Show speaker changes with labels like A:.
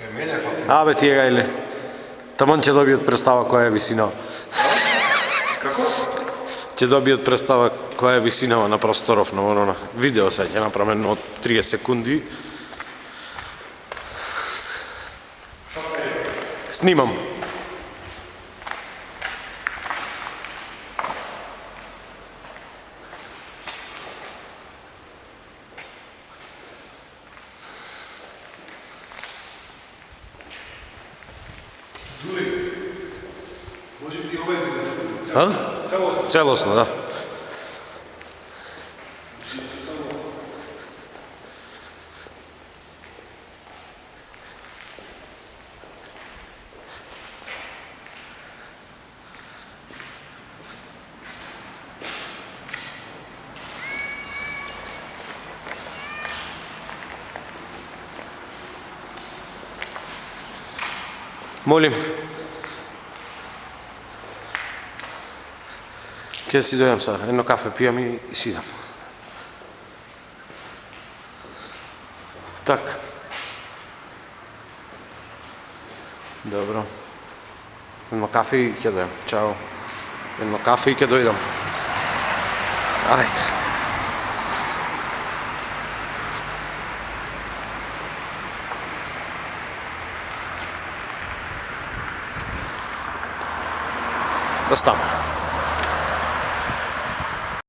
A: Мене фати.
B: Абе тие гајле. Таман ќе добијат представа која е висинава.
A: Како?
B: Ќе добијат представа која е висинава на просторов на оно видео сега ќе направам од 30 секунди. Снимам.
A: Може би овој да се буде.
B: А? Целосно, да. Молим. Ќе си дојам сега, едно кафе пијам и си идам. Так. Добро. Едно кафе и ќе дојам. Чао. Едно кафе и ќе дојдам. Ајде. Да стане.